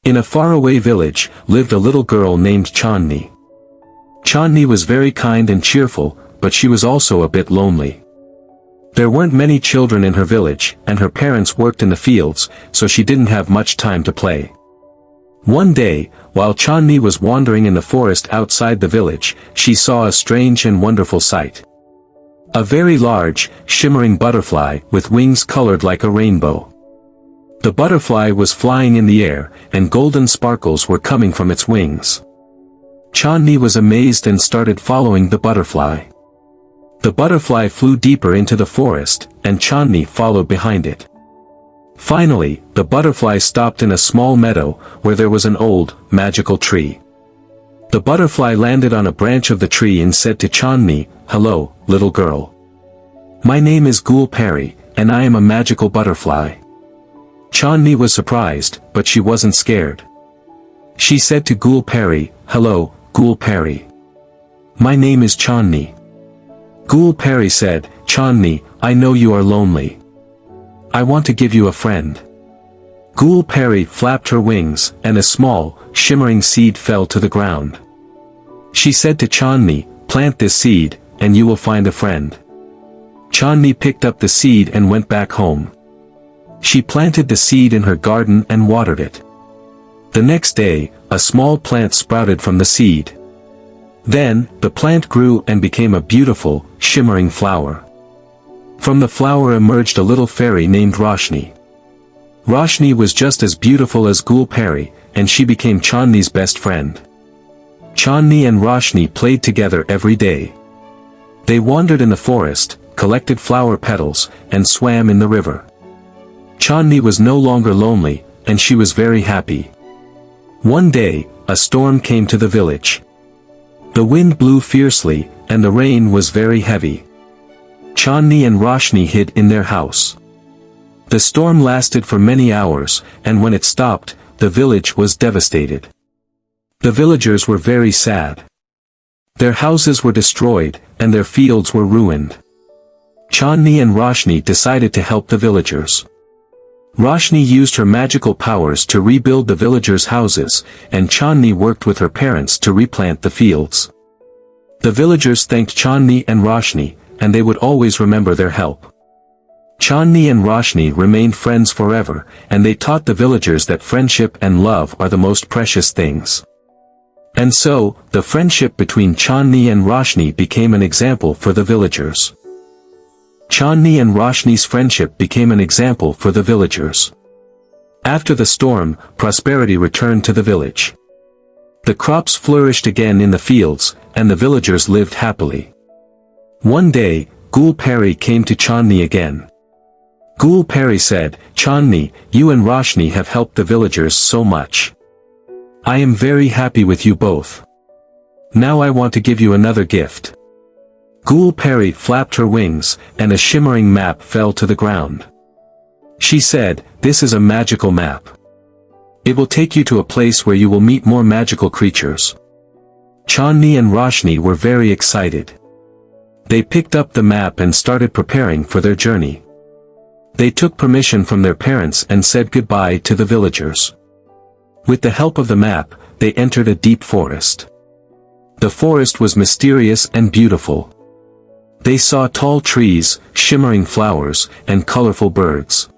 In a faraway village, lived a little girl named Chandni. Chandni was very kind and cheerful, but she was also a bit lonely. There weren't many children in her village, and her parents worked in the fields, so she didn't have much time to play. One day, while Chandni was wandering in the forest outside the village, she saw a strange and wonderful sight. A very large, shimmering butterfly with wings colored like a rainbow. The butterfly was flying in the air, and golden sparkles were coming from its wings. Chandni was amazed and started following the butterfly. The butterfly flew deeper into the forest, and Chandni followed behind it. Finally, the butterfly stopped in a small meadow, where there was an old, magical tree. The butterfly landed on a branch of the tree and said to Chandni, "Hello, little girl. My name is Gulpari, and I am a magical butterfly." Chandni was surprised, but she wasn't scared. She said to Gulpari, "Hello, Gulpari. My name is Chandni." Gulpari said, "Chandni, I know you are lonely. I want to give you a friend." Gulpari flapped her wings, and a small, shimmering seed fell to the ground. She said to Chandni, "Plant this seed, and you will find a friend." Chandni picked up the seed and went back home. She planted the seed in her garden and watered it. The next day, a small plant sprouted from the seed. Then, the plant grew and became a beautiful, shimmering flower. From the flower emerged a little fairy named Roshni. Roshni was just as beautiful as Gulpari, and she became Chandni's best friend. Chandni and Roshni played together every day. They wandered in the forest, collected flower petals, and swam in the river. Chandni was no longer lonely, and she was very happy. One day, a storm came to the village. The wind blew fiercely, and the rain was very heavy. Chandni and Roshni hid in their house. The storm lasted for many hours, and when it stopped, the village was devastated. The villagers were very sad. Their houses were destroyed, and their fields were ruined. Chandni and Roshni decided to help the villagers. Roshni used her magical powers to rebuild the villagers' houses, and Chandni worked with her parents to replant the fields. The villagers thanked Chandni and Roshni, and they would always remember their help. Chandni and Roshni remained friends forever, and they taught the villagers that friendship and love are the most precious things. And so, the friendship between Chandni and Roshni became an example for the villagers. Chandni and Roshni's friendship became an example for the villagers. After the storm, prosperity returned to the village. The crops flourished again in the fields, and the villagers lived happily. One day, Gulpari came to Chandni again. Gulpari said, "Chandni, you and Roshni have helped the villagers so much. I am very happy with you both. Now I want to give you another gift." Gulpari flapped her wings, and a shimmering map fell to the ground. She said, "This is a magical map. It will take you to a place where you will meet more magical creatures." Chandni and Roshni were very excited. They picked up the map and started preparing for their journey. They took permission from their parents and said goodbye to the villagers. With the help of the map, they entered a deep forest. The forest was mysterious and beautiful. They saw tall trees, shimmering flowers, and colorful birds.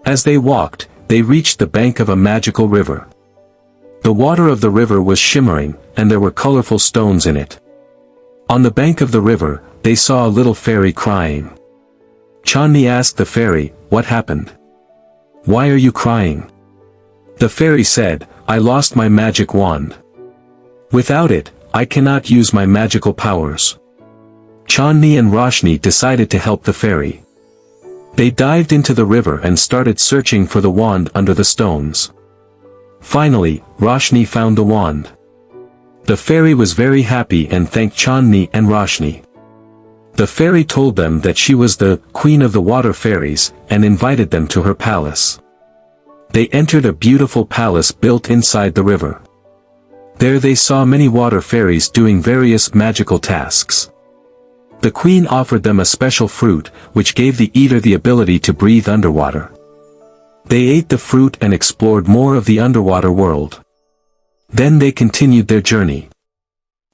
As they walked, they reached the bank of a magical river. The water of the river was shimmering, and there were colorful stones in it. On the bank of the river, they saw a little fairy crying. Chandni asked the fairy, "What happened? Why are you crying?" The fairy said, "I lost my magic wand. Without it, I cannot use my magical powers." Chandni and Roshni decided to help the fairy. They dived into the river and started searching for the wand under the stones. Finally, Roshni found the wand. The fairy was very happy and thanked Chandni and Roshni. The fairy told them that she was the queen of the water fairies, and invited them to her palace. They entered a beautiful palace built inside the river. There they saw many water fairies doing various magical tasks. The queen offered them a special fruit, which gave the eater the ability to breathe underwater. They ate the fruit and explored more of the underwater world. Then they continued their journey.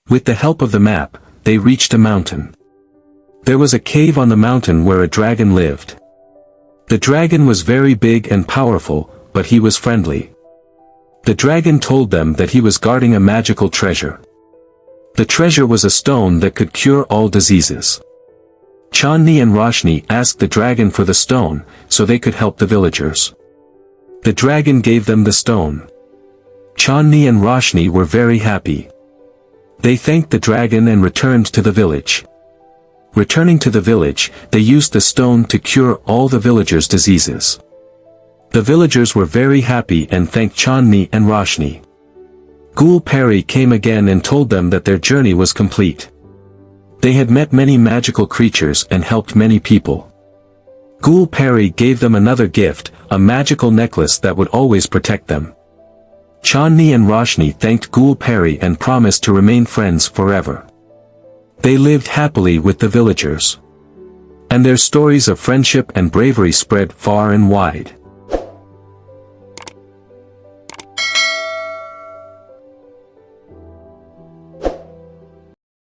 With the help of the map, they reached a mountain. There was a cave on the mountain where a dragon lived. The dragon was very big and powerful, but he was friendly. The dragon told them that he was guarding a magical treasure. The treasure was a stone that could cure all diseases. Chandni and Roshni asked the dragon for the stone, so they could help the villagers. The dragon gave them the stone. Chandni and Roshni were very happy. They thanked the dragon and returned to the village. Returning to the village, they used the stone to cure all the villagers' diseases. The villagers were very happy and thanked Chandni and Roshni. Gul Peri came again and told them that their journey was complete. They had met many magical creatures and helped many people. Gul Peri gave them another gift, a magical necklace that would always protect them. Chandni and Roshni thanked Gul Peri and promised to remain friends forever. They lived happily with the villagers. And their stories of friendship and bravery spread far and wide.